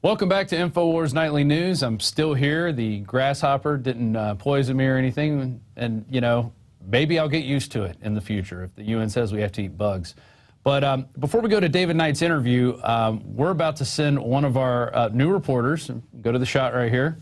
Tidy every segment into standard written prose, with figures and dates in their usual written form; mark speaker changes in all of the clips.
Speaker 1: Welcome back to InfoWars Nightly News. I'm still here. The grasshopper didn't poison me or anything, and you know, maybe I'll get used to it in the future if the UN says we have to eat bugs. But before we go to David Knight's interview, we're about to send one of our new reporters. Go to the shot right here.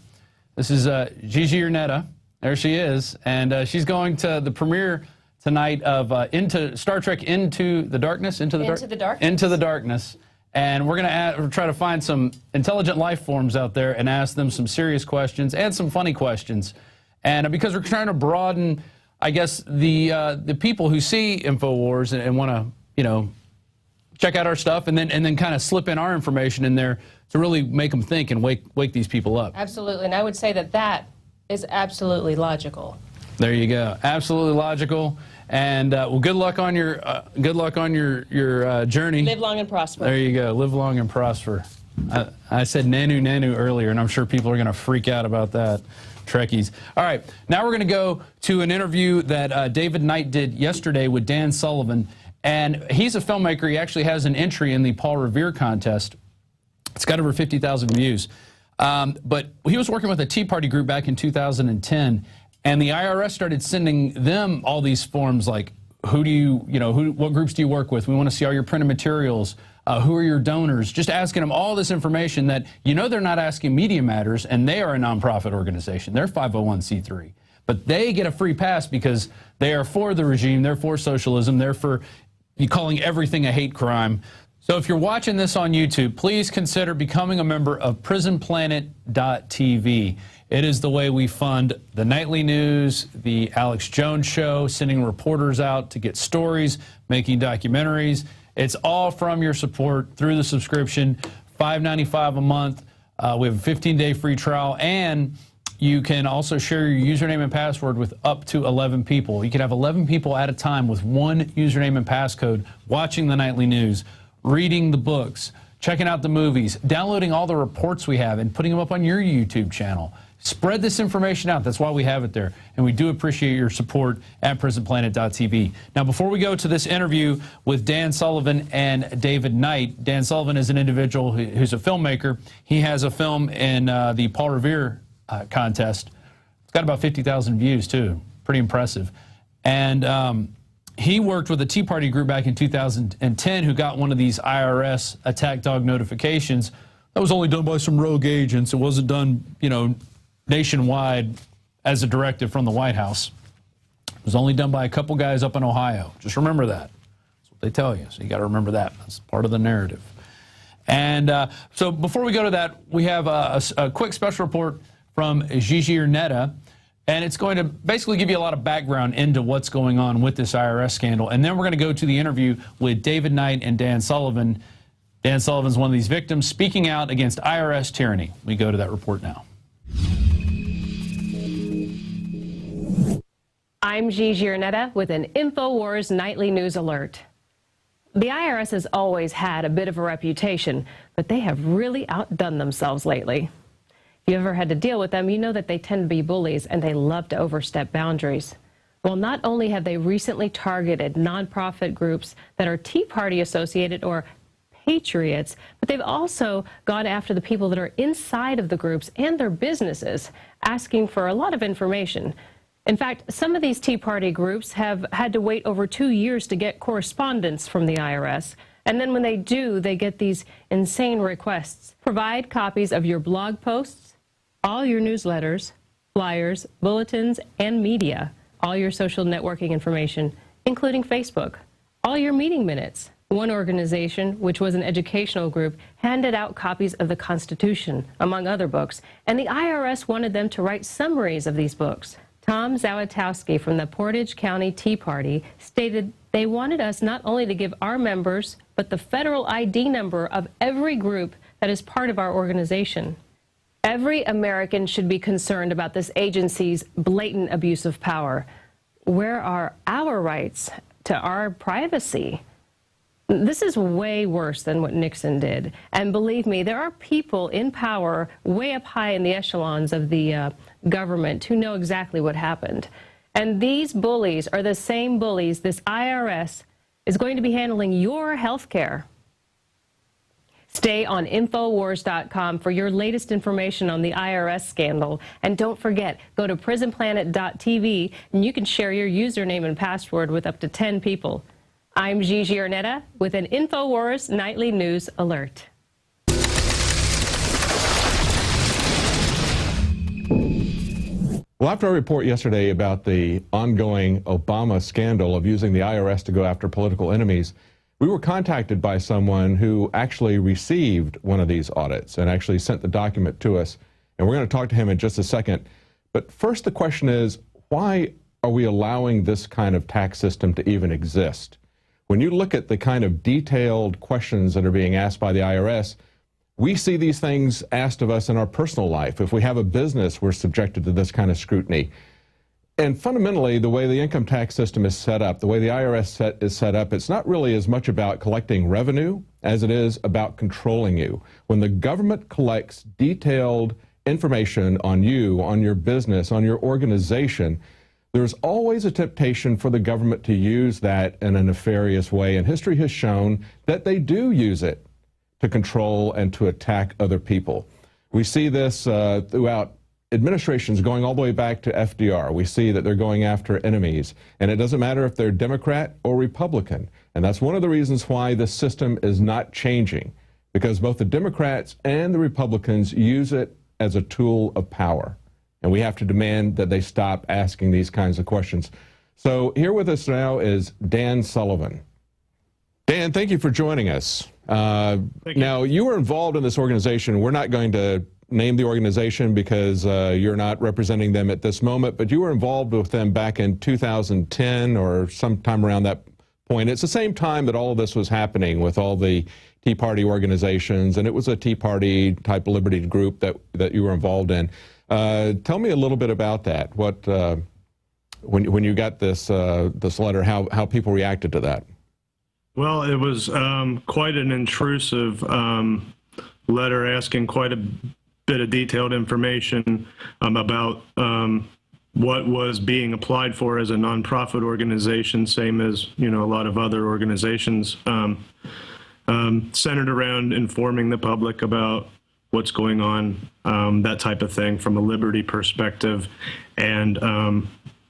Speaker 1: This is Gigi Urnetta. There she is, and she's going to the premiere tonight of into Star Trek Into the Darkness. Into the Darkness. And we're going to try to find some intelligent life forms out there and ask them some serious questions and some funny questions. And because we're trying to broaden, I guess, the people who see InfoWars and want to, you know, check out our stuff and then kind of slip in our information in there to really make them think and wake these people up.
Speaker 2: Absolutely. And I would say that that is absolutely logical. There
Speaker 1: you go. Absolutely logical. And well, good luck on your journey.
Speaker 2: Live long and prosper.
Speaker 1: There you go. Live long and prosper. I said nanu earlier, and I'm sure people are going to freak out about that. Trekkies. All right. Now we're going to go to an interview that David Knight did yesterday with Dan Sullivan. And he's a filmmaker. He actually has an entry in the Paul Revere contest. It's got over 50,000 views. But he was working with a Tea Party group back in 2010. And the IRS started sending them all these forms like, what groups do you work with? We want to see all your printed materials. Who are your donors? Just asking them all this information that, you know, they're not asking Media Matters, and they are a nonprofit organization. They're 501c3. But they get a free pass because they are for the regime. They're for socialism. They're for calling everything a hate crime. So if you're watching this on YouTube, please consider becoming a member of prisonplanet.tv. It is the way we fund the nightly news, the Alex Jones show, sending reporters out to get stories, making documentaries. It's all from your support through the subscription, $5.95 a month. We have a 15-day free trial, and you can also share your username and password with up to 11 people. You can have 11 people at a time with one username and passcode watching the nightly news, reading the books, checking out the movies, downloading all the reports we have, and putting them up on your YouTube channel. Spread this information out. That's why we have it there. And we do appreciate your support at prisonplanet.tv. Now, before we go to this interview with Dan Sullivan and David Knight, Dan Sullivan is an individual who's a filmmaker. He has a film in the Paul Revere contest. It's got about 50,000 views, too. Pretty impressive. And he worked with a Tea Party group back in 2010 who got one of these IRS attack dog notifications. That was only done by some rogue agents. It wasn't done, you know, nationwide as a directive from the White House. It was only done by a couple guys up in Ohio. Just remember that. That's what they tell you. So you got to remember that. That's part of the narrative. And so before we go to that, we have a quick special report from Gigi Urnetta. And it's going to basically give you a lot of background into what's going on with this IRS scandal. And then we're going to go to the interview with David Knight and Dan Sullivan. Dan Sullivan's one of these victims speaking out against IRS tyranny. We go to that report now.
Speaker 2: I'm Gigi Urnetta with an InfoWars Nightly News Alert. The IRS has always had a bit of a reputation, but they have really outdone themselves lately. If you ever had to deal with them, you know that they tend to be bullies and they love to overstep boundaries. Well, not only have they recently targeted nonprofit groups that are Tea Party associated or patriots, but they've also gone after the people that are inside of the groups and their businesses, asking for a lot of information. In fact, some of these Tea Party groups have had to wait over 2 years to get correspondence from the IRS. And then when they do, they get these insane requests. Provide copies of your blog posts, all your newsletters, flyers, bulletins, and media, all your social networking information, including Facebook, all your meeting minutes. One organization, which was an educational group, handed out copies of the Constitution, among other books, and the IRS wanted them to write summaries of these books. Tom Zawitowski from the Portage County Tea Party stated they wanted us not only to give our members, but the federal ID number of every group that is part of our organization. Every American should be concerned about this agency's blatant abuse of power. Where are our rights to our privacy? This is way worse than what Nixon did. And believe me, there are people in power way up high in the echelons of the government who know exactly what happened. And these bullies are the same bullies this IRS is going to be handling your health care. Stay on Infowars.com for your latest information on the IRS scandal. And don't forget, go to prisonplanet.tv and you can share your username and password with up to 10 people. I'm Gigi Arnetta with an Infowars Nightly News Alert.
Speaker 3: Well, after our report yesterday about the ongoing Obama scandal of using the IRS to go after political enemies, we were contacted by someone who actually received one of these audits and actually sent the document to us. And we're going to talk to him in just a second. But first, the question is, why are we allowing this kind of tax system to even exist? When you look at the kind of detailed questions that are being asked by the IRS, we see these things asked of us in our personal life. If we have a business, we're subjected to this kind of scrutiny. And fundamentally, the way the income tax system is set up, the way the IRS is set up, it's not really as much about collecting revenue as it is about controlling you. When the government collects detailed information on you, on your business, on your organization, there's always a temptation for the government to use that in a nefarious way. And history has shown that they do use it to control and to attack other people. We see this throughout administrations going all the way back to FDR. We see that they're going after enemies, and it doesn't matter if they're Democrat or Republican. And that's one of the reasons why the system is not changing, because both the Democrats and the Republicans use it as a tool of power. And we have to demand that they stop asking these kinds of questions. So here with us now is Dan Sullivan. Dan, thank you for joining us. Now, you were involved in this organization. We're not going to name the organization because you're not representing them at this moment, but you were involved with them back in 2010 or sometime around that point. It's the same time that all of this was happening with all the Tea Party organizations, and it was a Tea Party type liberty group that you were involved in. Tell me a little bit about that. What when you got this this letter, how people reacted to that?
Speaker 4: Well, it was quite an intrusive letter asking quite a bit of detailed information about what was being applied for as a nonprofit organization, same as, you know, a lot of other organizations, centered around informing the public about what's going on, that type of thing from a liberty perspective. And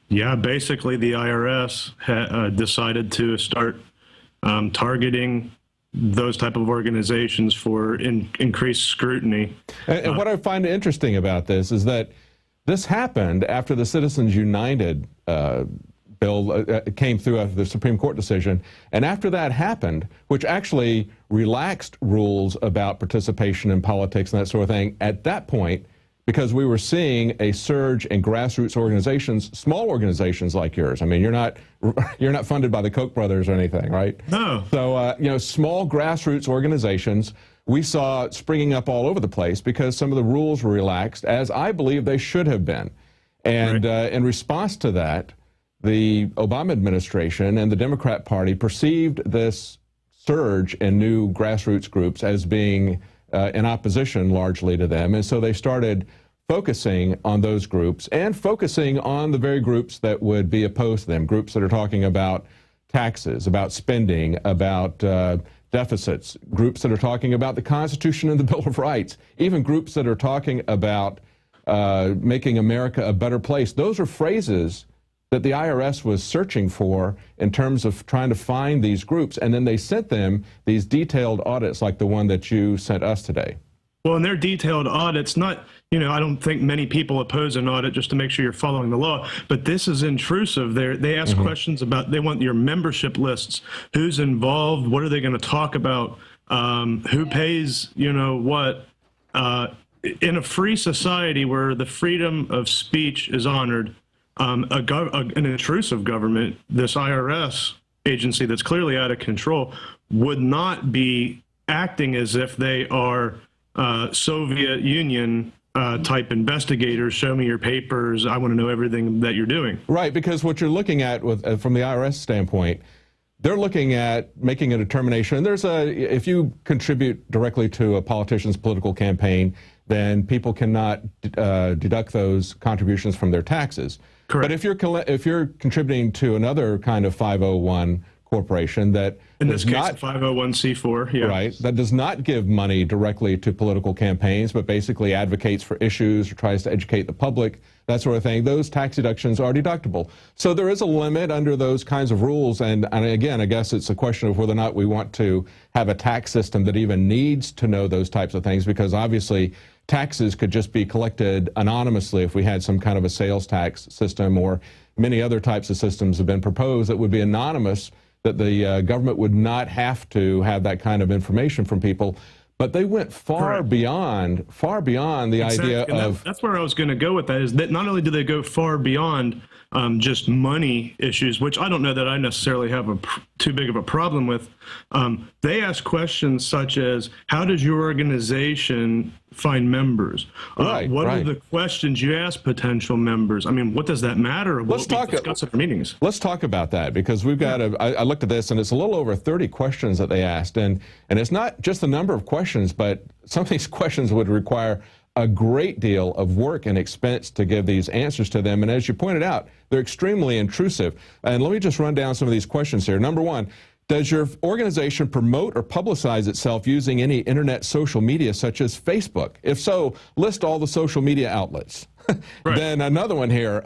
Speaker 4: yeah, basically the IRS decided to start targeting those type of organizations for increased scrutiny.
Speaker 3: And what I find interesting about this is that this happened after the Citizens United bill came through after the Supreme Court decision. And after that happened, which actually relaxed rules about participation in politics and that sort of thing, at that point, because we were seeing a surge in grassroots organizations, small organizations like yours. I mean, you're not funded by the Koch brothers or anything, right?
Speaker 4: No.
Speaker 3: So, you know, small grassroots organizations, we saw springing up all over the place because some of the rules were relaxed, as I believe they should have been. And right. In response to that, the Obama administration and the Democrat Party perceived this surge in new grassroots groups as being in opposition largely to them. And so they started focusing on those groups and focusing on the very groups that would be opposed to them, groups that are talking about taxes, about spending, about deficits, groups that are talking about the Constitution and the Bill of Rights, even groups that are talking about making America a better place. Those are phrases that the IRS was searching for in terms of trying to find these groups, and then they sent them these detailed audits like the one that you sent us today.
Speaker 4: Well, in their detailed audits, not, you know, I don't think many people oppose an audit just to make sure you're following the law, but this is intrusive. They ask questions about, they want your membership lists, who's involved, what are they going to talk about, who pays, you know, what. In a free society where the freedom of speech is honored, an intrusive government, this IRS agency that's clearly out of control, would not be acting as if they are Soviet Union type investigators. Show me your papers. I want to know everything that you're doing.
Speaker 3: Right, because what you're looking at with, from the IRS standpoint, they're looking at making a determination. And there's if you contribute directly to a politician's political campaign, then people cannot deduct those contributions from their taxes.
Speaker 4: Correct.
Speaker 3: But if you're contributing to another kind of 501 corporation that
Speaker 4: in
Speaker 3: does
Speaker 4: this case,
Speaker 3: not,
Speaker 4: a 501c4, yeah.
Speaker 3: right, that does not give money directly to political campaigns, but basically advocates for issues or tries to educate the public, that sort of thing. Those tax deductions are deductible. So there is a limit under those kinds of rules. And again, I guess it's a question of whether or not we want to have a tax system that even needs to know those types of things, because obviously taxes could just be collected anonymously if we had some kind of a sales tax system, or many other types of systems have been proposed that would be anonymous, that the government would not have to have that kind of information from people. But they went far beyond the idea of...
Speaker 4: That's where I was going to go with that, is that not only do they go far beyond just money issues, which I don't know that I necessarily have too big of a problem with. They ask questions such as, how does your organization find members? What are the questions you ask potential members? I mean, what does that matter?
Speaker 3: Let's talk at meetings. Let's talk about that, because we've got I looked at this, and it's a little over 30 questions that they asked, and it's not just the number of questions, but some of these questions would require a great deal of work and expense to give these answers to them. And as you pointed out, they're extremely intrusive. And let me just run down some of these questions here. Number one, does your organization promote or publicize itself using any internet social media such as Facebook? If so, list all the social media outlets. Then another one here.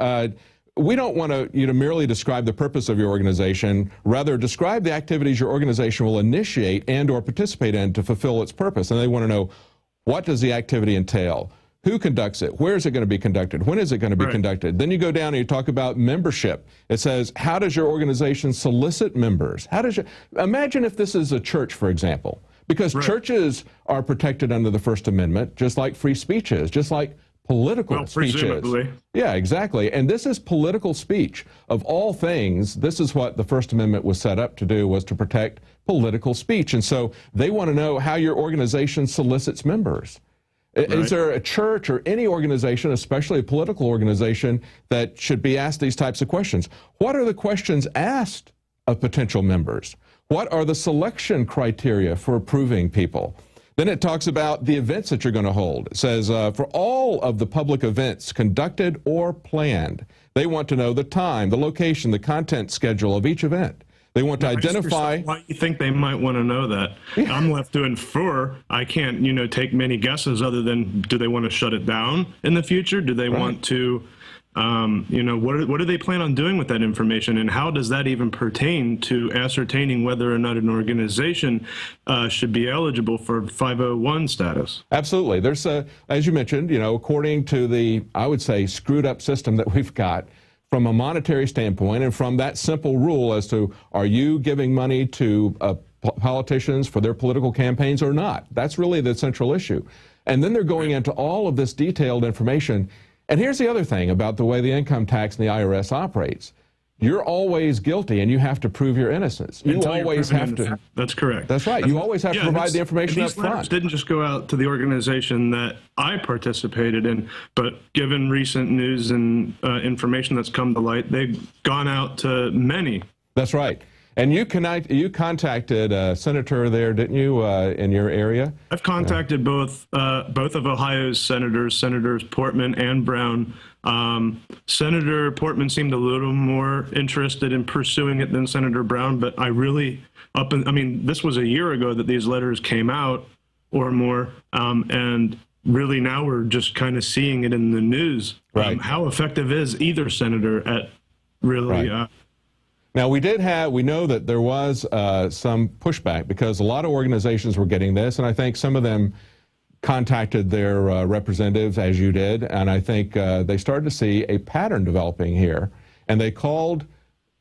Speaker 3: We don't want you to merely describe the purpose of your organization. Rather, describe the activities your organization will initiate and or participate in to fulfill its purpose. And they want to know, what does the activity entail? Who conducts it? Where is it going to be conducted? When is it going to be conducted? Then you go down and you talk about membership. It says, how does your organization solicit members? How does imagine if this is a church, for example, because churches are protected under the First Amendment, just like free speech is, just like political speech is. Yeah, exactly. And this is political speech. Of all things, this is what the First Amendment was set up to do, was to protect political speech. And so they want to know how your organization solicits members. Is there a church or any organization, especially a political organization, that should be asked these types of questions? What are the questions asked of potential members? What are the selection criteria for approving people? Then it talks about the events that you're going to hold. It says, for all of the public events conducted or planned, they want to know the time, the location, the content schedule of each event. They want to identify...
Speaker 4: Why you think they might want to know that? Yeah. I'm left to infer. I can't, take many guesses other than, do they want to shut it down in the future? Do they want to... what do they plan on doing with that information, and how does that even pertain to ascertaining whether or not an organization should be eligible for 501 status?
Speaker 3: Absolutely. There's, as you mentioned, according to the, I would say, screwed up system that we've got from a monetary standpoint, and from that simple rule as to, are you giving money to politicians for their political campaigns or not? That's really the central issue. And then they're going into all of this detailed information. And here's the other thing about the way the income tax and the IRS operates. You're always guilty, and you have to prove your innocence. You always have to.
Speaker 4: That's correct.
Speaker 3: That's right. You always have to provide the information up front. These letters
Speaker 4: didn't just go out to the organization that I participated in, but given recent news and information that's come to light, they've gone out to many.
Speaker 3: That's right. And you contacted a senator there, didn't you, in your area?
Speaker 4: I've contacted both of Ohio's senators, Senators Portman and Brown. Senator Portman seemed a little more interested in pursuing it than Senator Brown, but this was a year ago that these letters came out or more, and really now we're just kind of seeing it in the news. How effective is either senator at really...
Speaker 3: Now, we know that there was some pushback, because a lot of organizations were getting this, and I think some of them contacted their representatives, as you did, and I think they started to see a pattern developing here, and they called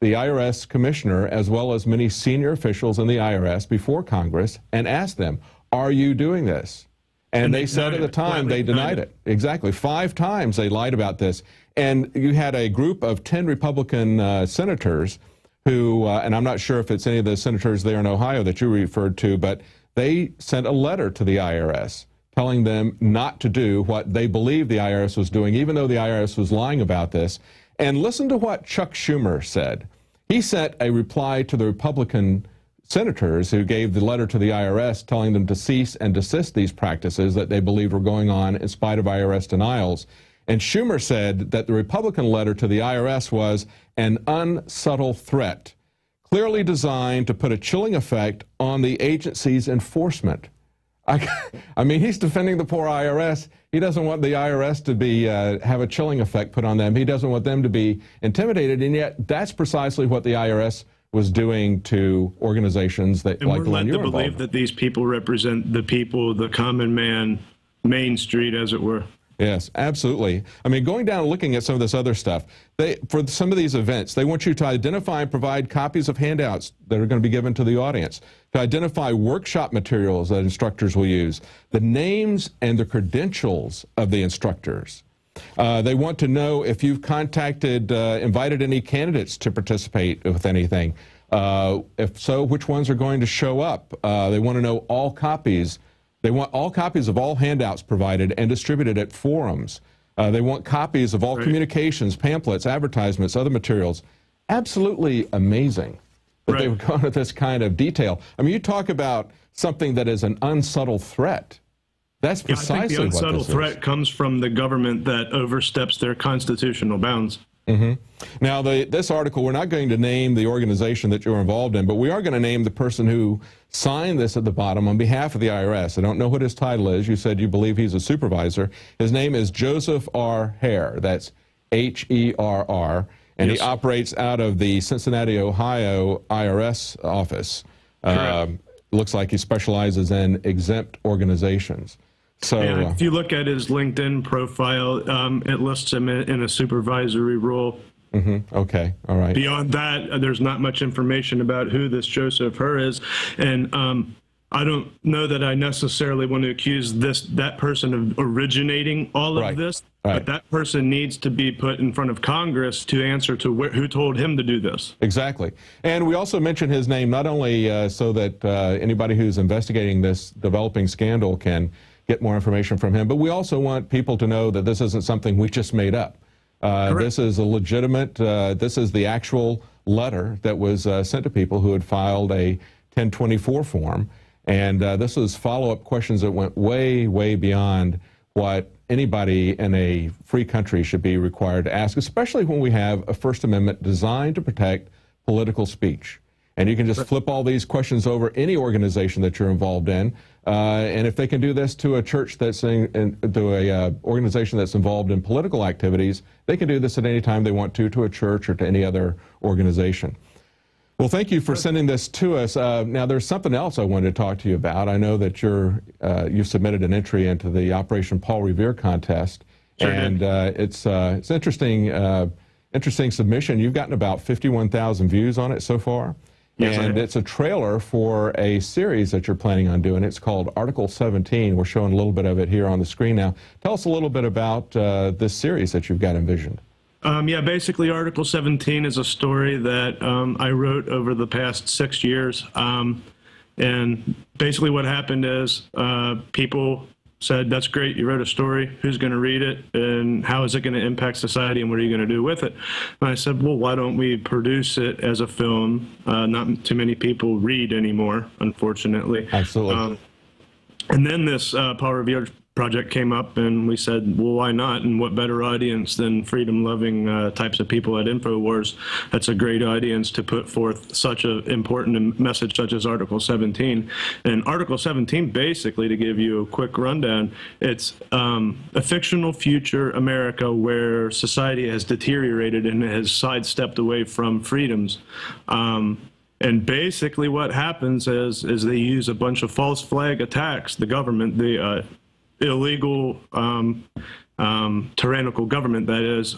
Speaker 3: the IRS commissioner, as well as many senior officials in the IRS, before Congress and asked them, are you doing this? And they said at the time they denied it. Exactly. 5 times they lied about this. And you had a group of 10 Republican senators who, and I'm not sure if it's any of the senators there in Ohio that you referred to, but they sent a letter to the IRS telling them not to do what they believed the IRS was doing, even though the IRS was lying about this. And listen to what Chuck Schumer said. He sent a reply to the Republican senators who gave the letter to the IRS telling them to cease and desist these practices that they believed were going on in spite of IRS denials. And Schumer said that the Republican letter to the IRS was an unsubtle threat, clearly designed to put a chilling effect on the agency's enforcement. I mean, he's defending the poor IRS. He doesn't want the IRS to be have a chilling effect put on them. He doesn't want them to be intimidated, and yet that's precisely what the IRS was doing to organizations that, like the one you were involved in.
Speaker 4: And we're led to believe that these people represent the people, the common man, Main Street, as it were.
Speaker 3: Yes, absolutely. I mean, going down and looking at some of this other stuff, for some of these events, they want you to identify and provide copies of handouts that are going to be given to the audience, to identify workshop materials that instructors will use, the names and the credentials of the instructors. They want to know if you've contacted, invited any candidates to participate with anything. If so, which ones are going to show up? They want to know all copies. They want all copies of all handouts provided and distributed at forums. They want copies of all communications, pamphlets, advertisements, other materials. Absolutely amazing that they would go into this kind of detail. I mean, you talk about something that is an unsubtle threat. That's precisely what this is.
Speaker 4: I think the unsubtle threat comes from the government that oversteps their constitutional bounds.
Speaker 3: Now, this article, we're not going to name the organization that you're involved in, but we are going to name the person who signed this at the bottom on behalf of the IRS. I don't know what his title is. You said you believe he's a supervisor. His name is Joseph R. Hare. That's H-E-R-R. And he operates out of the Cincinnati, Ohio IRS office. Looks like he specializes in exempt organizations. So,
Speaker 4: yeah, if you look at his LinkedIn profile, it lists him in a supervisory role.
Speaker 3: Okay, all right.
Speaker 4: Beyond that, there's not much information about who this Joseph Hare is, and I don't know that I necessarily want to accuse that person of originating all of this, but that person needs to be put in front of Congress to answer to who told him to do this.
Speaker 3: Exactly. And we also mention his name not only so that anybody who's investigating this developing scandal can get more information from him, but we also want people to know that this isn't something we just made up. This is a legitimate, this is the actual letter that was sent to people who had filed a 1024 form. And this was follow-up questions that went way, way beyond what anybody in a free country should be required to ask, especially when we have a First Amendment designed to protect political speech. And you can just flip all these questions over any organization that you're involved in. And if they can do this to a church that's to a organization that's involved in political activities, they can do this at any time they want to a church or to any other organization. Well, thank you for sending this to us. Now, there's something else I wanted to talk to you about. I know that you've submitted an entry into the Operation Paul Revere contest, and it's interesting. Interesting submission. You've gotten about 51,000 views on it so far. Yes, and it's a trailer for a series that you're planning on doing. It's called Article 17. We're showing a little bit of it here on the screen now. Tell us a little bit about this series that you've got envisioned.
Speaker 4: Yeah, basically Article 17 is a story that I wrote over the past 6 years. And basically what happened is people said, that's great, you wrote a story, who's going to read it, and how is it going to impact society, and what are you going to do with it? And I said, well, why don't we produce it as a film? Not too many people read anymore, unfortunately.
Speaker 3: Absolutely.
Speaker 4: And then this Paul Revere project came up, and we said, well, why not? And what better audience than freedom-loving types of people at InfoWars? That's a great audience to put forth such an important message such as Article 17. And Article 17, basically, to give you a quick rundown, it's a fictional future America where society has deteriorated and has sidestepped away from freedoms. And basically what happens is they use a bunch of false flag attacks. The government, the illegal, tyrannical government, that is,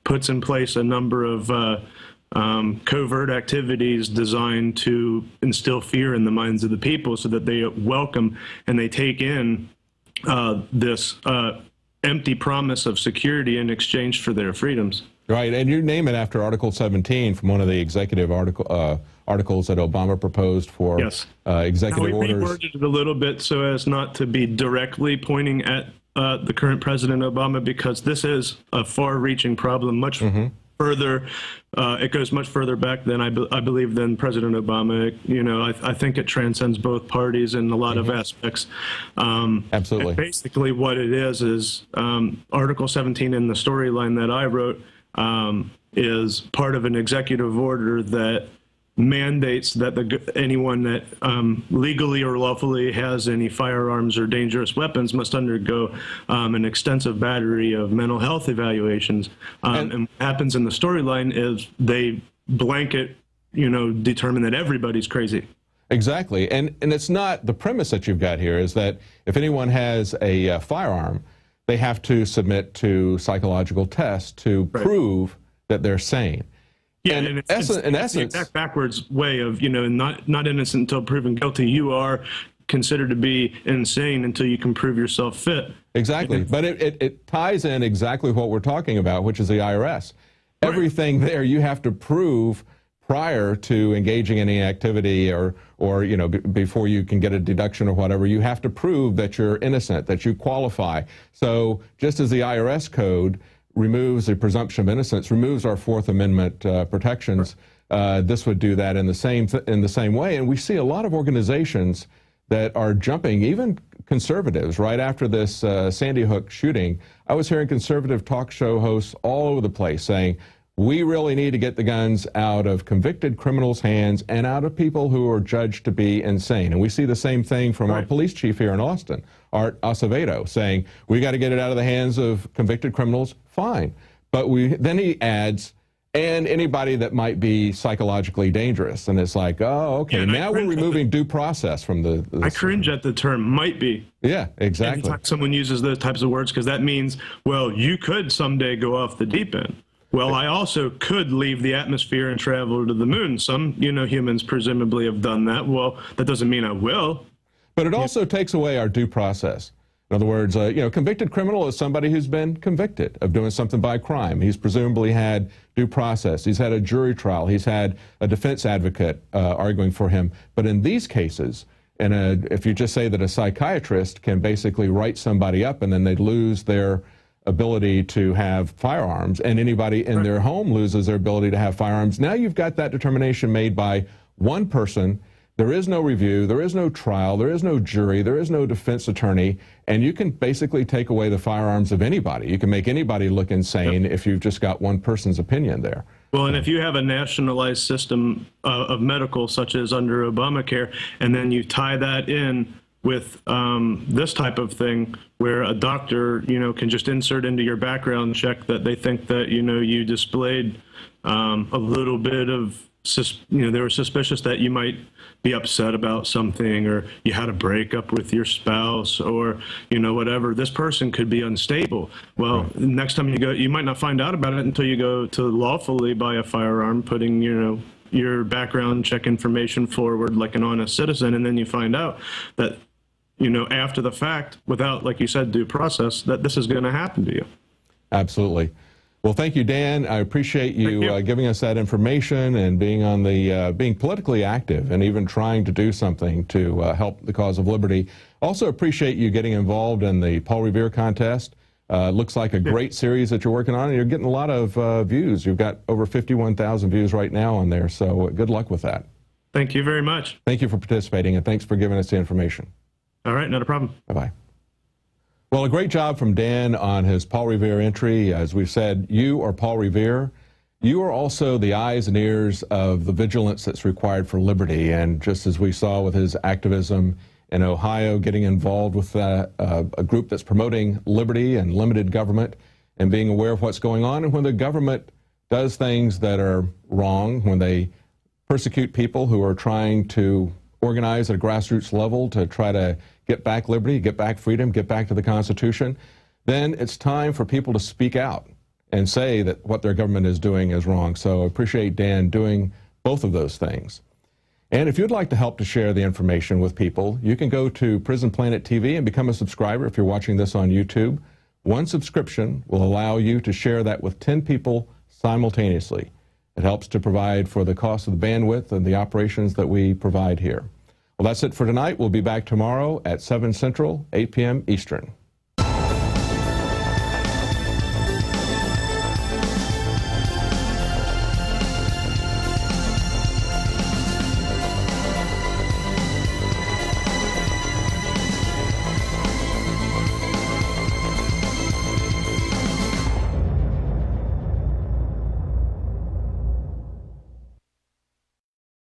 Speaker 4: puts in place a number of covert activities designed to instill fear in the minds of the people so that they welcome and they take in this empty promise of security in exchange for their freedoms.
Speaker 3: Right, and you name it after Article 17 from one of the executive articles that Obama proposed for executive orders.
Speaker 4: We reworded it a little bit so as not to be directly pointing at the current President Obama, because this is a far-reaching problem, much further. It goes much further back than I believe than President Obama. You know, I think it transcends both parties in a lot of aspects.
Speaker 3: Absolutely.
Speaker 4: And basically, what it is Article 17 in the storyline that I wrote is part of an executive order that mandates that anyone that legally or lawfully has any firearms or dangerous weapons must undergo an extensive battery of mental health evaluations. And what happens in the storyline is they blanket, determine that everybody's crazy.
Speaker 3: Exactly. And it's not, the premise that you've got here is that if anyone has a firearm, they have to submit to psychological tests to prove that they're sane.
Speaker 4: Yeah, and in essence, the exact backwards way of, not innocent until proven guilty. You are considered to be insane until you can prove yourself fit.
Speaker 3: Exactly. But it ties in exactly what we're talking about, which is the IRS. Right. Everything there you have to prove prior to engaging in any activity or before you can get a deduction or whatever. You have to prove that you're innocent, that you qualify. So just as the IRS code removes the presumption of innocence, removes our Fourth Amendment protections, this would do that in the same way. And we see a lot of organizations that are jumping, even conservatives. Right after this Sandy Hook shooting, I was hearing conservative talk show hosts all over the place saying, we really need to get the guns out of convicted criminals' hands and out of people who are judged to be insane. And we see the same thing from our police chief here in Austin, Art Acevedo, saying, we got to get it out of the hands of convicted criminals. Fine. But then he adds, and anybody that might be psychologically dangerous. And it's like, oh, okay, yeah, now we're removing due process from the
Speaker 4: I cringe at the term might be.
Speaker 3: Yeah, exactly.
Speaker 4: Anytime someone uses those types of words, because that means, well, you could someday go off the deep end. Well, I also could leave the atmosphere and travel to the moon. Some, humans presumably have done that. Well, that doesn't mean I will.
Speaker 3: But it also takes away our due process. In other words, convicted criminal is somebody who's been convicted of doing something by crime. He's presumably had due process. He's had a jury trial. He's had a defense advocate arguing for him. But in these cases, if you just say that a psychiatrist can basically write somebody up and then they lose their ability to have firearms, and anybody in their home loses their ability to have firearms. Now you've got that determination made by one person. There is no review, there is no trial, there is no jury, there is no defense attorney, and you can basically take away the firearms of anybody. You can make anybody look insane if you've just got one person's opinion there.
Speaker 4: Well, and if you have a nationalized system of medical, such as under Obamacare, and then you tie that in with this type of thing where a doctor, can just insert into your background check that they think that, you displayed a little bit of, they were suspicious that you might be upset about something, or you had a breakup with your spouse, or, whatever. This person could be unstable. Well, next time you go, you might not find out about it until you go to lawfully buy a firearm, putting, your background check information forward like an honest citizen, and then you find out that, after the fact, without, like you said, due process, that this is going to happen to you.
Speaker 3: Absolutely. Well, thank you, Dan. I appreciate you giving us that information and being on the being politically active and even trying to do something to help the cause of liberty. Also appreciate you getting involved in the Paul Revere contest. Looks like a great series that you're working on, and you're getting a lot of views. You've got over 51,000 views right now on there, so good luck with that.
Speaker 4: Thank you very much.
Speaker 3: Thank you for participating, and thanks for giving us the information.
Speaker 4: All right, not a problem.
Speaker 3: Bye-bye. Well, a great job from Dan on his Paul Revere entry. As we've said, you are Paul Revere. You are also the eyes and ears of the vigilance that's required for liberty. And just as we saw with his activism in Ohio, getting involved with a group that's promoting liberty and limited government and being aware of what's going on. And when the government does things that are wrong, when they persecute people who are trying to organize at a grassroots level to try to get back liberty, get back freedom, get back to the Constitution, then it's time for people to speak out and say that what their government is doing is wrong. So I appreciate Dan doing both of those things. And if you'd like to help to share the information with people, you can go to Prison Planet TV and become a subscriber if you're watching this on YouTube. One subscription will allow you to share that with 10 people simultaneously. It helps to provide for the cost of the bandwidth and the operations that we provide here. Well, that's it for tonight. We'll be back tomorrow at 7 Central, 8 p.m. Eastern.